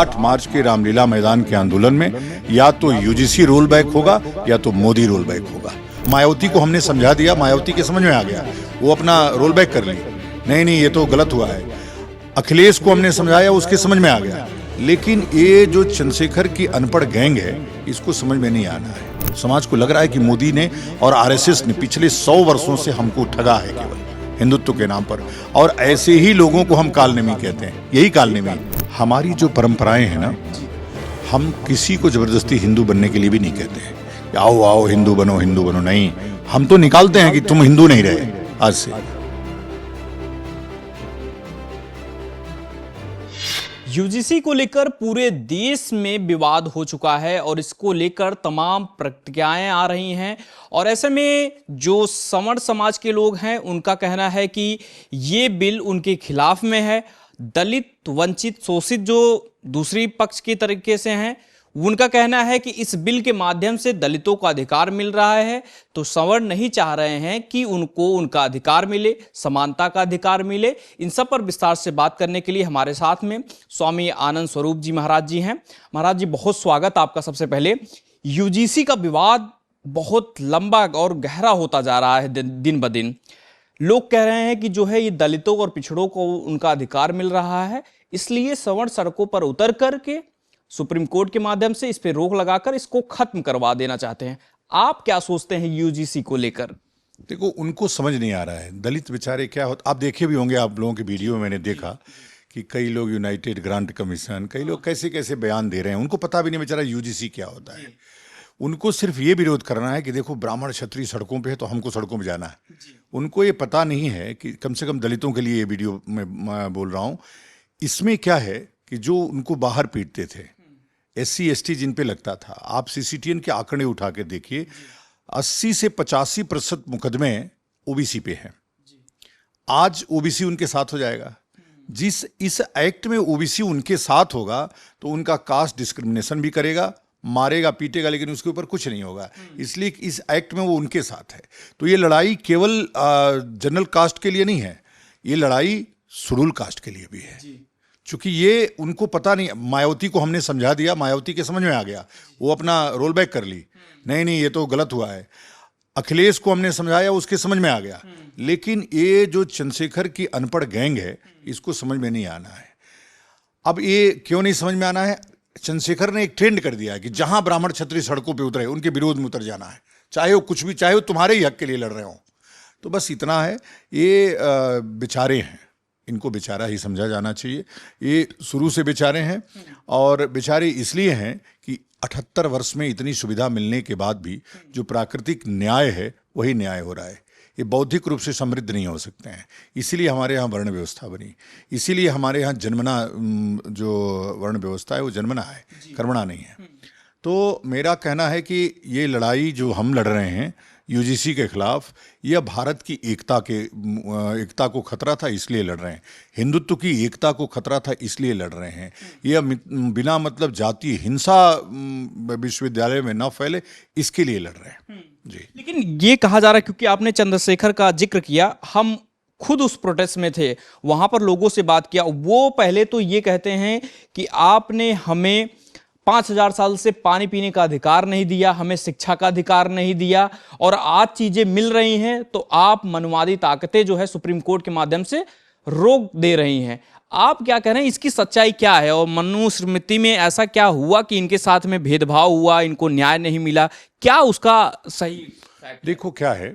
8 मार्च के रामलीला मैदान के आंदोलन में या तो यूजीसी रोल बैक होगा या तो मोदी रोल बैक होगा। मायावती को हमने समझा दिया, मायावती के समझ में आ गया, वो अपना रोल बैक कर ली, नहीं ये तो गलत हुआ है। अखिलेश को हमने समझाया, उसके समझ में आ गया। लेकिन ये जो चंद्रशेखर की अनपढ़ गैंग है, इसको समझ में नहीं आना है। समाज को लग रहा है कि मोदी ने और आरएसएस ने पिछले 100 वर्षों से हमको ठगा है केवल हिंदुत्व के नाम पर, और ऐसे ही लोगों को हम कालनेमी कहते हैं। यही कालनेमी हमारी जो परंपराएं हैं ना, हम किसी को जबरदस्ती हिंदू बनने के लिए भी नहीं कहते हैं कि आओ आओ हिंदू बनो, नहीं, हम तो निकालते हैं कि तुम हिंदू नहीं रहे आज से। यूजीसी को लेकर पूरे देश में विवाद हो चुका है और इसको लेकर तमाम प्रतिक्रियाएं आ रही हैं, और ऐसे में जो सवर्ण समाज के लोग हैं उनका कहना है कि ये बिल उनके खिलाफ में है। दलित, वंचित, शोषित जो दूसरी पक्ष के तरीके से हैं, उनका कहना है कि इस बिल के माध्यम से दलितों को अधिकार मिल रहा है, तो सवर्ण नहीं चाह रहे हैं कि उनको उनका अधिकार मिले, समानता का अधिकार मिले। इन सब पर विस्तार से बात करने के लिए हमारे साथ में स्वामी आनंद स्वरूप जी महाराज जी हैं। महाराज जी, बहुत स्वागत आपका। सबसे पहले, यूजीसी का विवाद बहुत लंबा और गहरा होता जा रहा है दिन ब दिन। लोग कह रहे हैं कि जो है ये दलितों और पिछड़ों को उनका अधिकार मिल रहा है, इसलिए सवर्ण सड़कों पर उतर करके सुप्रीम कोर्ट के माध्यम से इस पे रोक लगाकर इसको खत्म करवा देना चाहते हैं। आप क्या सोचते हैं यूजीसी को लेकर? देखो, उनको समझ नहीं आ रहा है दलित बेचारे क्या होता। आप देखे भी होंगे, आप लोगों के वीडियो में मैंने देखा कि कई लोग यूनाइटेड ग्रांट कमीशन, कई लोग कैसे कैसे बयान दे रहे हैं। उनको पता भी नहीं बेचारा यूजीसी क्या होता है। उनको सिर्फ ये विरोध करना है कि देखो ब्राह्मण क्षत्रिय सड़कों पे है तो हमको सड़कों पे जाना है। उनको ये पता नहीं है कि कम से कम दलितों के लिए ये वीडियो मैं बोल रहा हूँ, इसमें क्या है कि जो उनको बाहर पीटते थे, SC ST जिन पे लगता था, आप CCTN के आंकड़े उठा के देखिए, 80 से 85% मुकदमे ओबीसी पे हैं। आज ओबीसी उनके साथ हो जाएगा। जिस इस एक्ट में ओबीसी उनके साथ होगा तो उनका कास्ट डिस्क्रिमिनेशन भी करेगा, मारेगा, पीटेगा, लेकिन उसके ऊपर कुछ नहीं होगा, इसलिए इस एक्ट में वो उनके साथ है। तो ये लड़ाई केवल जनरल कास्ट के लिए नहीं है, ये लड़ाई शेड्यूल कास्ट के लिए भी है। चूंकि ये उनको पता नहीं, मायावती को हमने समझा दिया, मायावती के समझ में आ गया, वो अपना रोल बैक कर ली, नहीं ये तो गलत हुआ है। अखिलेश को हमने समझाया, उसके समझ में आ गया। लेकिन ये जो चंद्रशेखर की अनपढ़ गैंग है, इसको समझ में नहीं आना है। अब ये क्यों नहीं समझ में आना है? चंद्रशेखर ने एक ट्रेंड कर दिया है कि जहां ब्राह्मण क्षत्रिय सड़कों पर उतरे उनके विरोध में उतर जाना है, चाहे वो कुछ भी, चाहे वो तुम्हारे ही हक के लिए लड़ रहे हो। तो बस इतना है। ये बेचारे हैं, इनको बेचारा ही समझा जाना चाहिए। ये शुरू से बेचारे हैं, और बेचारे इसलिए हैं कि 78 वर्ष में इतनी सुविधा मिलने के बाद भी जो प्राकृतिक न्याय है वही न्याय हो रहा है। ये बौद्धिक रूप से समृद्ध नहीं हो सकते हैं, इसीलिए हमारे यहाँ वर्ण व्यवस्था बनी, इसीलिए हमारे यहाँ जन्मना जो वर्ण व्यवस्था है वो जन्मना है, कर्मणा नहीं है। तो मेरा कहना है कि ये लड़ाई जो हम लड़ रहे हैं यूजीसी के खिलाफ, यह भारत की एकता को खतरा था इसलिए लड़ रहे हैं, हिंदुत्व की एकता को खतरा था इसलिए लड़ रहे हैं। यह बिना मतलब जातीय हिंसा विश्वविद्यालय में न फैले, इसके लिए लड़ रहे हैं जी। लेकिन ये कहा जा रहा है, क्योंकि आपने चंद्रशेखर का जिक्र किया, हम खुद उस प्रोटेस्ट में थे, वहां पर लोगों से बात किया, वो पहले तो ये कहते हैं कि आपने हमें 5000 साल से पानी पीने का अधिकार नहीं दिया, हमें शिक्षा का अधिकार नहीं दिया, और आज चीजें मिल रही हैं तो आप मनुवादी ताकतें जो है सुप्रीम कोर्ट के माध्यम से रोक दे रही हैं। आप क्या कह रहे हैं, इसकी सच्चाई क्या है? और मनुस्मृति में ऐसा क्या हुआ कि इनके साथ में भेदभाव हुआ, इनको न्याय नहीं मिला? क्या उसका सही देखो, क्या है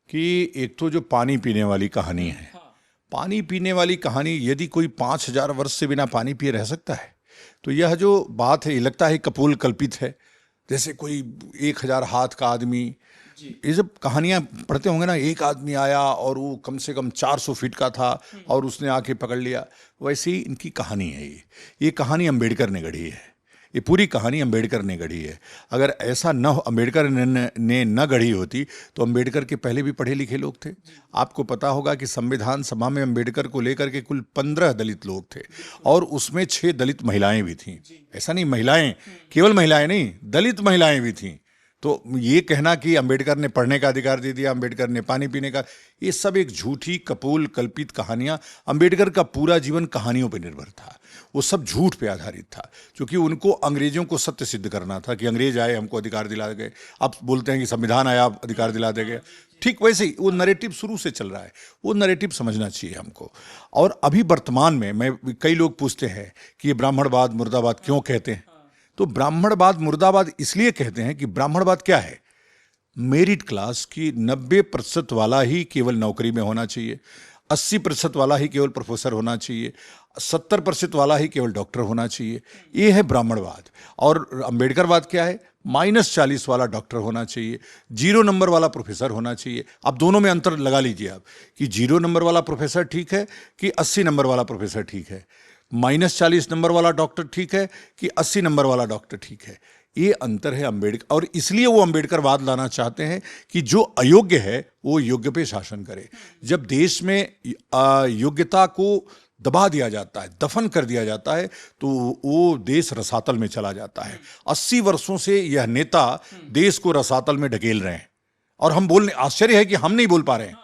कि एक तो जो पानी पीने वाली कहानी है, पानी पीने वाली कहानी, यदि कोई 5000 वर्ष से बिना पानी पिए रह सकता है तो यह जो बात है, ये लगता है कपोल कल्पित है, जैसे कोई 1000 हाथ का आदमी। ये जब कहानियां पढ़ते होंगे ना, एक आदमी आया और वो कम से कम 400 फीट का था और उसने आके पकड़ लिया, वैसे ही इनकी कहानी है। ये कहानी अम्बेडकर ने गढ़ी है, ये पूरी कहानी अम्बेडकर ने गढ़ी है। अगर ऐसा न अम्बेडकर ने न गढ़ी होती तो अम्बेडकर के पहले भी पढ़े लिखे लोग थे। आपको पता होगा कि संविधान सभा में अम्बेडकर को लेकर के कुल 15 दलित लोग थे, और उसमें 6 दलित महिलाएं भी थीं। ऐसा नहीं, महिलाएं, केवल महिलाएं नहीं, दलित महिलाएं भी थीं। तो ये कहना कि अंबेडकर ने पढ़ने का अधिकार दे दिया, अंबेडकर ने पानी पीने का, ये सब एक झूठी कपोल कल्पित कहानियां। अंबेडकर का पूरा जीवन कहानियों पर निर्भर था। वो सब झूठ पे आधारित था, क्योंकि उनको अंग्रेजों को सत्य सिद्ध करना था कि अंग्रेज आए हमको अधिकार दिला गए। अब बोलते हैं कि संविधान आया अधिकार दिला दे गए। ठीक वैसे ही वो नैरेटिव शुरू से चल रहा है, वो नैरेटिव समझना चाहिए हमको। और अभी वर्तमान में कई लोग पूछते हैं कि ये ब्राह्मणवाद मुर्दाबाद क्यों कहते हैं। तो ब्राह्मणवाद मुर्दाबाद इसलिए कहते हैं कि ब्राह्मणवाद क्या है, मेरिट क्लास की 90% वाला ही केवल नौकरी में होना चाहिए, 80% वाला ही केवल प्रोफेसर होना चाहिए, 70% वाला ही केवल डॉक्टर होना चाहिए। ये है ब्राह्मणवाद। और अंबेडकरवाद क्या है, -40 वाला डॉक्टर होना चाहिए, 0 नंबर वाला प्रोफेसर होना चाहिए। अब दोनों में अंतर लगा लीजिए आप कि 0 नंबर वाला प्रोफेसर ठीक है कि 80 नंबर वाला प्रोफेसर ठीक है, -40 नंबर वाला डॉक्टर ठीक है कि 80 नंबर वाला डॉक्टर ठीक है। ये अंतर है अंबेडकर। और इसलिए वो अंबेडकरवाद लाना चाहते हैं कि जो अयोग्य है वो योग्य पे शासन करे। जब देश में योग्यता को दबा दिया जाता है, दफन कर दिया जाता है, तो वो देश रसातल में चला जाता है। 80 वर्षों से यह नेता देश को रसातल में ढकेल रहे हैं और हम बोलने, आश्चर्य है कि हम नहीं बोल पा रहे हैं,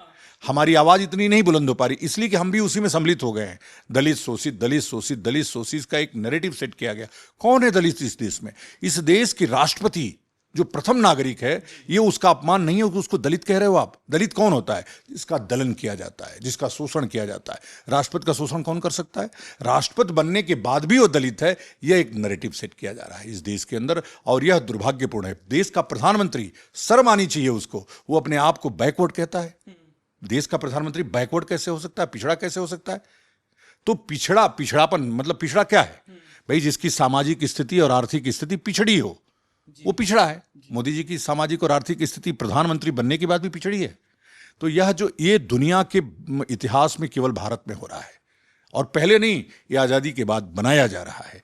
हमारी आवाज इतनी नहीं बुलंद हो पा रही, इसलिए कि हम भी उसी में सम्मिलित हो गए हैं। दलित शोषित, दलित शोषित, दलित शोषित का एक नैरेटिव सेट किया गया। कौन है दलित इस देश में? इस देश की राष्ट्रपति जो प्रथम नागरिक है, ये उसका अपमान नहीं है कि उसको दलित कह रहे हो आप। दलित कौन होता है? जिसका दलन किया जाता है, जिसका शोषण किया जाता है। राष्ट्रपति का शोषण कौन कर सकता है? राष्ट्रपति बनने के बाद भी वो दलित है। यह एक नैरेटिव सेट किया जा रहा है इस देश के अंदर, और यह दुर्भाग्यपूर्ण है। देश का प्रधानमंत्री, शर्म आनी चाहिए उसको, वो अपने आप को बैकवर्ड कहता है। देश का प्रधानमंत्री बैकवर्ड कैसे हो सकता है, पिछड़ा कैसे हो सकता है? तो पिछड़ापन मतलब पिछड़ा क्या है भाई? जिसकी सामाजिक स्थिति और आर्थिक स्थिति पिछड़ी हो, वो पिछड़ा है। मोदी जी की सामाजिक और आर्थिक स्थिति प्रधानमंत्री बनने के बाद भी पिछड़ी है। तो ये दुनिया के इतिहास में केवल भारत में हो रहा है, और पहले नहीं, ये आजादी के बाद बनाया जा रहा है।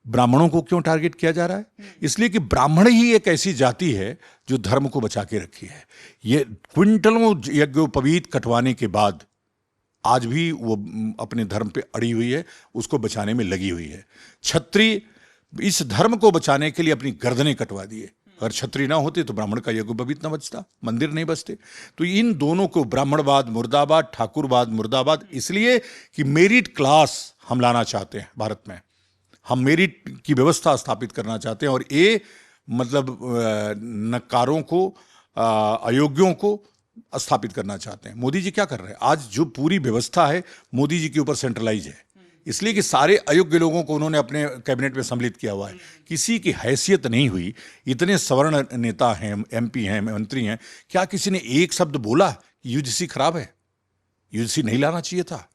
ब्राह्मणों को क्यों टारगेट किया जा रहा है? इसलिए कि ब्राह्मण ही एक ऐसी जाति है जो धर्म को बचा के रखी है। ये क्विंटलों यज्ञोपवीत कटवाने के बाद आज भी वो अपने धर्म पे अड़ी हुई है, उसको बचाने में लगी हुई है। छत्री इस धर्म को बचाने के लिए अपनी गर्दनें कटवा दिए। अगर छत्री ना होते तो ब्राह्मण का यज्ञोपवीत ना बचता, मंदिर नहीं बचते। तो इन दोनों को, ब्राह्मणवाद मुर्दाबाद, ठाकुरवाद मुर्दाबाद, इसलिए कि मेरिट क्लास हम लाना चाहते हैं भारत में। हम मेरिट की व्यवस्था स्थापित करना चाहते हैं, और ये मतलब नकारों को, अयोग्यों को स्थापित करना चाहते हैं। मोदी जी क्या कर रहे हैं? आज जो पूरी व्यवस्था है मोदी जी के ऊपर सेंट्रलाइज है, इसलिए कि सारे अयोग्य लोगों को उन्होंने अपने कैबिनेट में सम्मिलित किया हुआ है। किसी की हैसियत नहीं हुई। इतने सवर्ण नेता हैं, MP हैं, मंत्री हैं, क्या किसी ने एक शब्द बोला यूजीसी खराब है, यूजीसी नहीं लाना चाहिए था?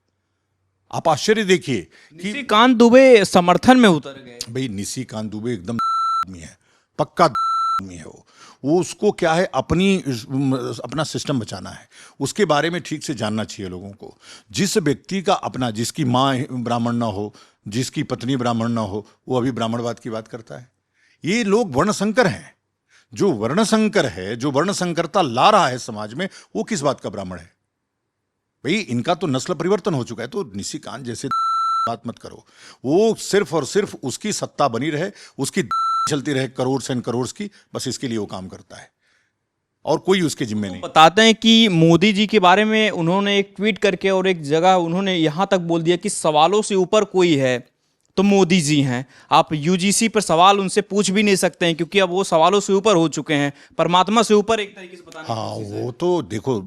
आप आश्चर्य देखिए कि निशिकांत दुबे समर्थन में उतर गए। भाई निशिकांत दुबे एकदम आदमी है, पक्का आदमी है वो उसको क्या है, अपना सिस्टम बचाना है, उसके बारे में ठीक से जानना चाहिए लोगों को। जिस व्यक्ति का अपना, जिसकी माँ ब्राह्मण ना हो, जिसकी पत्नी ब्राह्मण ना हो, वो अभी ब्राह्मणवाद की बात करता है। ये लोग वर्णशंकर हैं। जो वर्णशंकर है, जो वर्णशंकरता ला रहा है समाज में, वो किस बात का ब्राह्मण है भाई? इनका तो नस्ल परिवर्तन हो चुका है। तो निशिकांत जैसे बात मत करो। वो सिर्फ और सिर्फ उसकी सत्ता बनी रहे, उसकी चलती रहे करोड़ एंड करोड़ की, बस इसके लिए वो काम करता है, और कोई उसके जिम्मे नहीं। बताते हैं कि मोदी जी के बारे में उन्होंने एक ट्वीट करके और एक जगह उन्होंने यहां तक बोल दिया कि सवालों से ऊपर कोई है तो मोदी जी हैं। आप यूजीसी पर सवाल उनसे पूछ भी नहीं सकते हैं, क्योंकि अब वो सवालों से ऊपर हो चुके हैं, परमात्मा से ऊपर एक तरीके से बताने की कोशिश है। वो तो देखो,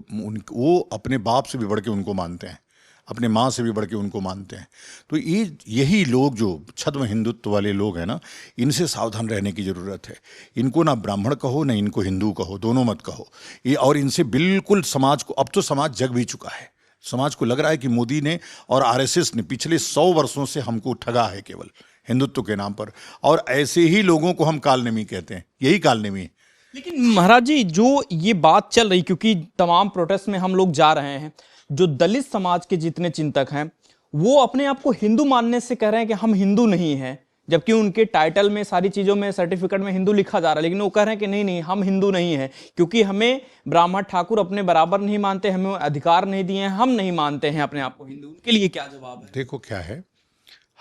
वो अपने बाप से भी बढ़ के उनको मानते हैं, अपने माँ से भी बढ़ के उनको मानते हैं। तो यही लोग जो छद्म हिंदुत्व वाले लोग हैं ना, इनसे सावधान रहने की ज़रूरत है। इनको ना ब्राह्मण कहो, ना इनको हिंदू कहो, दोनों मत कहो। ये और इनसे बिल्कुल समाज को, अब तो समाज जग भी चुका है। समाज को लग रहा है कि मोदी ने और RSS ने पिछले 100 वर्षों से हमको ठगा है केवल हिंदुत्व के नाम पर, और ऐसे ही लोगों को हम कालनेमी कहते हैं। यही कालनेमी है। लेकिन महाराज जी, जो ये बात चल रही, क्योंकि तमाम प्रोटेस्ट में हम लोग जा रहे हैं, जो दलित समाज के जितने चिंतक हैं वो अपने आप को हिंदू मानने से कह रहे हैं कि हम हिंदू नहीं हैं, जबकि उनके टाइटल में, सारी चीजों में, सर्टिफिकेट में हिंदू लिखा जा रहा है, लेकिन वो कह रहे हैं कि नहीं नहीं, हम हिंदू नहीं हैं, क्योंकि हमें ब्राह्मण ठाकुर अपने बराबर नहीं मानते, हमें अधिकार नहीं दिए हैं, हम नहीं मानते हैं अपने आप को हिंदू। उनके लिए क्या जवाब है? देखो क्या है,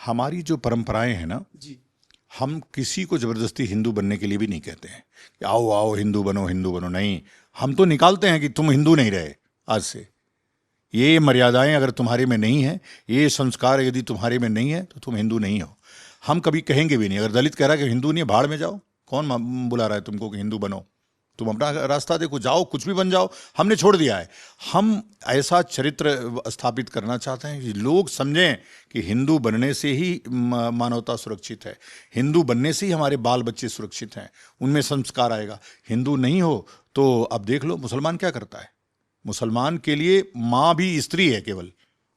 हमारी जो परंपराएं हैं ना जी, हम किसी को जबरदस्ती हिंदू बनने के लिए भी नहीं कहते हैं कि आओ आओ हिंदू बनो, हिंदू बनो। नहीं, हम तो निकालते हैं कि तुम हिंदू नहीं रहे आज से। ये मर्यादाएं अगर तुम्हारे में नहीं है, ये संस्कार यदि तुम्हारे में नहीं है, तो तुम हिंदू नहीं हो। हम कभी कहेंगे भी नहीं। अगर दलित कह रहा है कि हिंदू नहीं है, भाड़ में जाओ, कौन बुला रहा है तुमको कि हिंदू बनो? तुम अपना रास्ता देखो, जाओ, कुछ भी बन जाओ, हमने छोड़ दिया है। हम ऐसा चरित्र स्थापित करना चाहते हैं कि लोग समझें कि हिंदू बनने से ही मानवता सुरक्षित है, हिंदू बनने से ही हमारे बाल बच्चे सुरक्षित हैं, उनमें संस्कार आएगा। हिंदू नहीं हो तो अब देख लो मुसलमान क्या करता है। मुसलमान के लिए माँ भी स्त्री है केवल,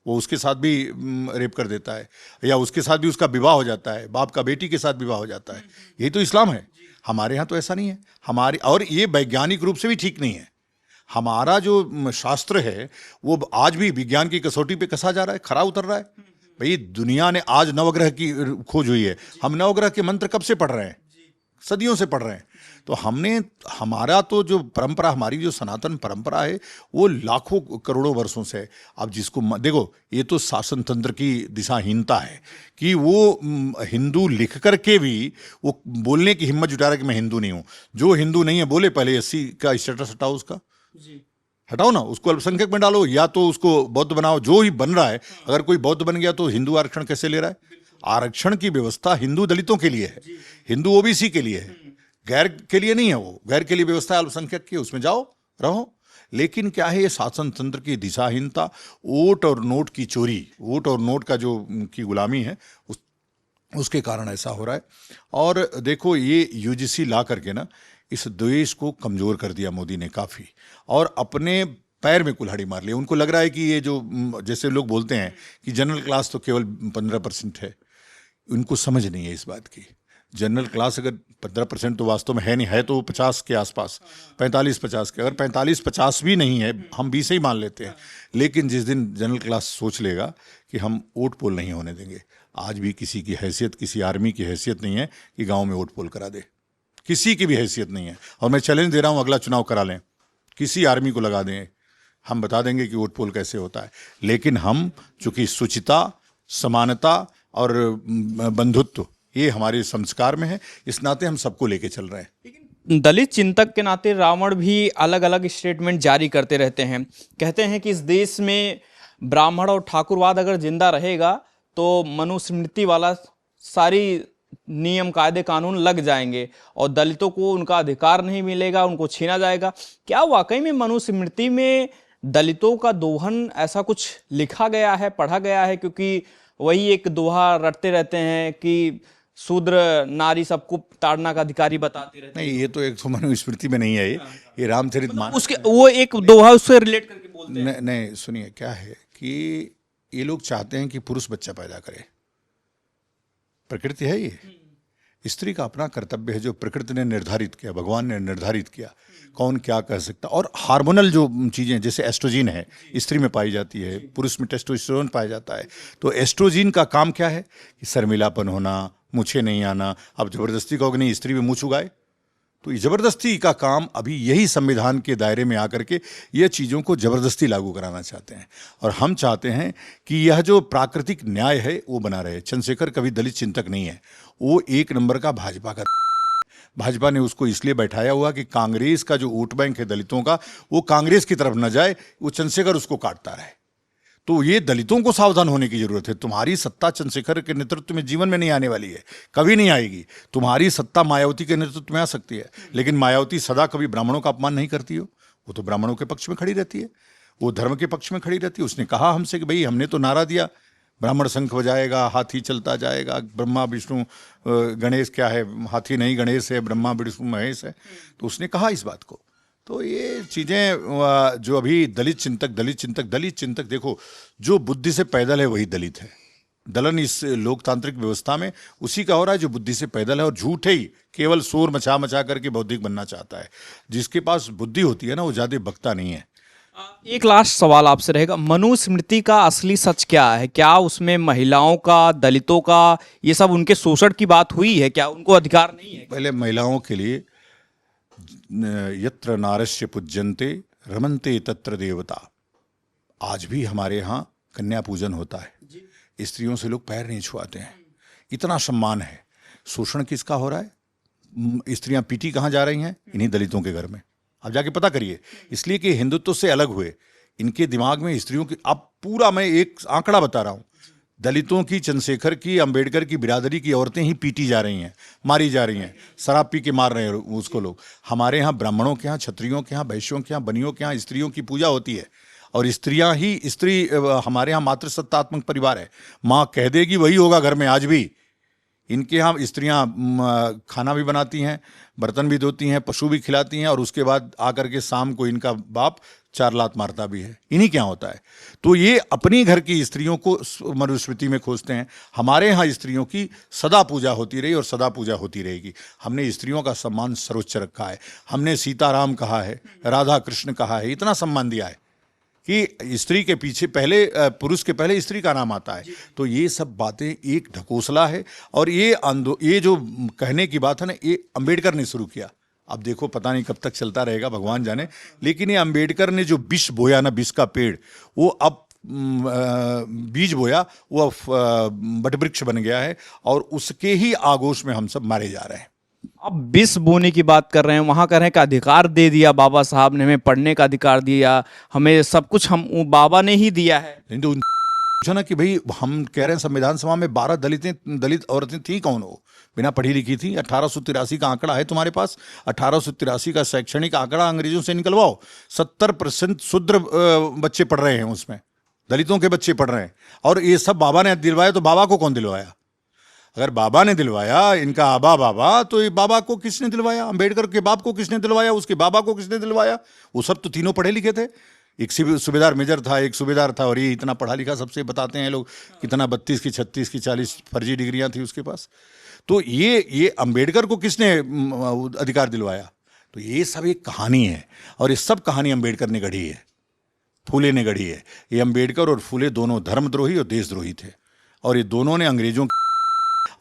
वो उसके साथ भी रेप कर देता है, या उसके साथ भी उसका विवाह हो जाता है, बाप का बेटी के साथ विवाह हो जाता है। यही तो इस्लाम है। हमारे यहाँ तो ऐसा नहीं है। हमारे, और ये वैज्ञानिक रूप से भी ठीक नहीं है। हमारा जो शास्त्र है वो आज भी विज्ञान की कसौटी पे कसा जा रहा है, खरा उतर रहा है। भाई दुनिया ने आज नवग्रह की खोज हुई है, हम नवग्रह के मंत्र कब से पढ़ रहे हैं? सदियों से पढ़ रहे हैं। तो हमारा तो जो परंपरा, हमारी जो सनातन परंपरा है वो लाखों करोड़ों वर्षों से है। अब जिसको देखो, ये तो शासन तंत्र की दिशाहीनता है कि वो हिंदू लिख करके भी वो बोलने की हिम्मत जुटा रहा है कि मैं हिंदू नहीं हूं। जो हिंदू नहीं है बोले पहले 80 का स्टेटस हटाओ, उसका हटाओ ना, उसको अल्पसंख्यक में डालो, या तो उसको बौद्ध बनाओ। जो ही बन रहा है, अगर कोई बौद्ध बन गया तो हिंदू आरक्षण कैसे ले रहा है? आरक्षण की व्यवस्था हिंदू दलितों के लिए है, हिंदू ओबीसी के लिए है, गैर के लिए नहीं है। वो गैर के लिए व्यवस्था अल्पसंख्यक की, उसमें जाओ रहो। लेकिन क्या है, ये शासन तंत्र की दिशाहीनता, वोट और नोट की चोरी, वोट और नोट का जो की गुलामी है, उसके कारण ऐसा हो रहा है। और देखो, ये यूजीसी ला करके ना इस देश को कमजोर कर दिया मोदी ने काफ़ी, और अपने पैर में कुल्हाड़ी मार लिया। उनको लग रहा है कि ये जो, जैसे लोग बोलते हैं कि जनरल क्लास तो केवल 15% है, उनको समझ नहीं है इस बात की। जनरल क्लास अगर 15% तो वास्तव में है नहीं, है तो 50 के आसपास, 45-50 के। अगर 45-50 भी नहीं है, हम 20 ही मान लेते हैं। लेकिन जिस दिन जनरल क्लास सोच लेगा कि हम वोट पोल नहीं होने देंगे, आज भी किसी की हैसियत, किसी आर्मी की हैसियत नहीं है कि गाँव में वोट पोल करा दे, किसी की भी हैसियत नहीं है। और मैं चैलेंज दे रहा हूँ, अगला चुनाव करा लें, किसी आर्मी को लगा दें, हम बता देंगे कि वोट पोल कैसे होता है। लेकिन हम चूंकि शुचिता, समानता और बंधुत्व ये हमारे संस्कार में है, इस नाते हम सबको लेके चल रहे हैं। लेकिन दलित चिंतक के नाते रावण भी अलग अलग स्टेटमेंट जारी करते रहते हैं। कहते हैं कि इस देश में ब्राह्मण और ठाकुरवाद अगर जिंदा रहेगा तो मनुस्मृति वाला सारी नियम, कायदे, कानून लग जाएंगे और दलितों को उनका अधिकार नहीं मिलेगा, उनको छीना जाएगा। क्या वाकई में मनुस्मृति में दलितों का दोहन ऐसा कुछ लिखा गया है, पढ़ा गया है? क्योंकि वही एक दोहा रटते रहते हैं कि शूद्र नारी सबको ताड़ना का अधिकारी बताते रहते हैं। नहीं, ये तो एक तो मनुस्मृति में नहीं है, ये रामचरितमानस, उसके वो एक दोहा उससे रिलेट करके बोलते हैं। नहीं, सुनिए, क्या है कि ये लोग चाहते हैं कि पुरुष बच्चा पैदा करे। प्रकृति है ये, स्त्री का अपना कर्तव्य है जो प्रकृति ने निर्धारित किया, भगवान ने निर्धारित किया, कौन क्या कह सकता। और हार्मोनल जो चीज़ें, जैसे एस्ट्रोजीन है, स्त्री में पाई जाती है, पुरुष में टेस्टोस्टेरोन पाया जाता है। तो एस्ट्रोजीन का काम क्या है कि शर्मिलापन होना, मूछें नहीं आना। अब जबरदस्ती कहोगे नहीं स्त्री में मूछ उगाए, तो जबरदस्ती का काम अभी यही संविधान के दायरे में आकर के ये चीज़ों को जबरदस्ती लागू कराना चाहते हैं। और हम चाहते हैं कि यह जो प्राकृतिक न्याय है वो बना रहे। चंद्रशेखर कभी दलित चिंतक नहीं है, वो एक नंबर का भाजपा का। भाजपा ने उसको इसलिए बैठाया हुआ कि कांग्रेस का जो वोट बैंक है दलितों का, वो कांग्रेस की तरफ न जाए, वो चंद्रशेखर उसको काटता रहे। तो ये दलितों को सावधान होने की जरूरत है। तुम्हारी सत्ता चंद्रशेखर के नेतृत्व में जीवन में नहीं आने वाली है, कभी नहीं आएगी। तुम्हारी सत्ता मायावती के नेतृत्व में आ सकती है, लेकिन मायावती सदा कभी ब्राह्मणों का अपमान नहीं करती हो। वो तो ब्राह्मणों के पक्ष में खड़ी रहती है, वो धर्म के पक्ष में खड़ी रहती है। उसने कहा हमसे कि भाई हमने तो नारा दिया, ब्राह्मण शंख बजाएगा, हाथी चलता जाएगा, ब्रह्मा विष्णु गणेश, क्या है, हाथी नहीं गणेश है, ब्रह्मा विष्णु महेश है। तो उसने कहा इस बात को। तो ये चीज़ें जो अभी दलित चिंतक देखो, जो बुद्धि से पैदल है वही दलित है। दलन इस लोकतांत्रिक व्यवस्था में उसी का हो रहा है जो बुद्धि से पैदल है और झूठे ही केवल शोर मचा करके बौद्धिक बनना चाहता है। जिसके पास बुद्धि होती है ना, वो ज़्यादा बकता नहीं है। एक लास्ट सवाल आपसे रहेगा, मनुस्मृति का असली सच क्या है? क्या उसमें महिलाओं का, दलितों का, ये सब उनके शोषण की बात हुई है? क्या उनको अधिकार नहीं है? पहले महिलाओं के लिए यत्र नारस्य पूज्यन्ते रमन्ते तत्र देवता, आज भी हमारे यहाँ कन्या पूजन होता है। स्त्रियों से लोग पैर नहीं छुआते हैं, इतना सम्मान है। शोषण किसका हो रहा है? स्त्रियां पीटी कहाँ जा रही हैं? इन्हीं दलितों के घर में। आप जाके पता करिए। इसलिए कि हिंदुत्व से अलग हुए, इनके दिमाग में स्त्रियों की, अब पूरा मैं एक आंकड़ा बता रहा हूँ, दलितों की, चंद्रशेखर की, अंबेडकर की बिरादरी की औरतें ही पीटी जा रही हैं, मारी जा रही हैं, शराब पी के मार रहे हैं उसको लोग। हमारे यहाँ ब्राह्मणों के यहाँ, क्षत्रियों के यहाँ, वैश्यों के यहाँ, बनियों के यहाँ स्त्रियों की पूजा होती है, और स्त्रियां ही, स्त्री हमारे यहाँ मातृसत्तात्मक परिवार है, माँ कह देगी वही होगा घर में। आज भी इनके यहाँ स्त्रियां खाना भी बनाती हैं, बर्तन भी धोती हैं, पशु भी खिलाती हैं, और उसके बाद आकर के शाम को इनका बाप 4 लात मारता भी है। इन्हीं क्या होता है। तो ये अपनी घर की स्त्रियों को मनुस्मृति में खोजते हैं। हमारे यहाँ स्त्रियों की सदा पूजा होती रही और सदा पूजा होती रहेगी। हमने स्त्रियों का सम्मान सर्वोच्च रखा है। हमने सीताराम कहा है, राधा कृष्ण कहा है, इतना सम्मान दिया है कि स्त्री के पीछे पहले, पुरुष के पहले स्त्री का नाम आता है। तो ये सब बातें एक ढकोसला है, और ये जो कहने की बात है ना, ये अंबेडकर ने शुरू किया। अब देखो पता नहीं कब तक चलता रहेगा, भगवान जाने, लेकिन ये अंबेडकर ने जो विष बोया ना, विष का पेड़, वो अब बीज बोया, वो अब वटवृक्ष बन गया है, और उसके ही आगोश में हम सब मारे जा रहे हैं। अब विष बोने की बात कर रहे हैं, वहां कह रहे हैं कि अधिकार दे दिया बाबा साहब ने, हमें पढ़ने का अधिकार दिया, हमें सब कुछ हम बाबा ने ही दिया है। नहीं तो पूछा ना कि भाई, हम कह रहे हैं संविधान सभा में 12 दलित औरतें थी, कौन हो, बिना पढ़ी लिखी थी। 1883 का आंकड़ा है तुम्हारे पास, 1883 का शैक्षणिक आंकड़ा अंग्रेजों से निकलवाओ। 70% शूद्र बच्चे पढ़ रहे हैं उसमें, दलितों के बच्चे पढ़ रहे हैं, और ये सब बाबा ने दिलवाया। तो बाबा को कौन दिलवाया? अगर बाबा ने दिलवाया, इनका आबा बाबा, तो ये बाबा को किसने दिलवाया? अंबेडकर के बाप को किसने दिलवाया? उसके बाबा को किसने दिलवाया? वो सब तो तीनों पढ़े लिखे थे। एक सूबेदार मेजर था, एक सूबेदार था, और ये इतना पढ़ा लिखा सबसे बताते हैं लोग, कितना 32 की 36 की 40 फर्जी डिग्रियां थी उसके पास। तो ये अंबेडकर को किसने अधिकार दिलवाया? तो ये सब एक कहानी है, और ये सब कहानी अंबेडकर ने गढ़ी है, फूले ने गढ़ी है। ये अंबेडकर और फूले दोनों धर्मद्रोही और देशद्रोही थे, और ये दोनों ने अंग्रेजों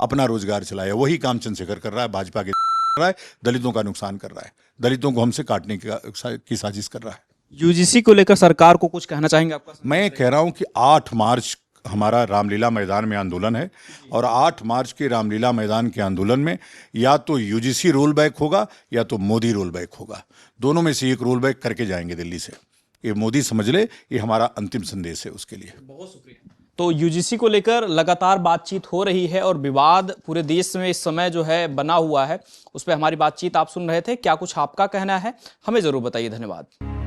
अपना रोजगार चलाया। वही काम चंद्रशेखर कर रहा है, भाजपा के कर रहा है, दलितों का नुकसान कर रहा है, दलितों को हमसे काटने की साजिश कर रहा है। यूजीसी को लेकर सरकार को कुछ कहना चाहेंगे आपका? मैं कह रहा हूं कि 8 मार्च हमारा रामलीला मैदान में आंदोलन है, और 8 मार्च के रामलीला मैदान के आंदोलन में या तो यूजीसी रोल बैक होगा, या तो मोदी रोल बैक होगा। दोनों में से एक रोल बैक करके जाएंगे दिल्ली से। ये मोदी समझ ले, ये हमारा अंतिम संदेश है उसके लिए। बहुत शुक्रिया। तो यूजीसी को लेकर लगातार बातचीत हो रही है, और विवाद पूरे देश में इस समय जो है बना हुआ है, उस पर हमारी बातचीत आप सुन रहे थे। क्या कुछ आपका कहना है, हमें जरूर बताइए। धन्यवाद।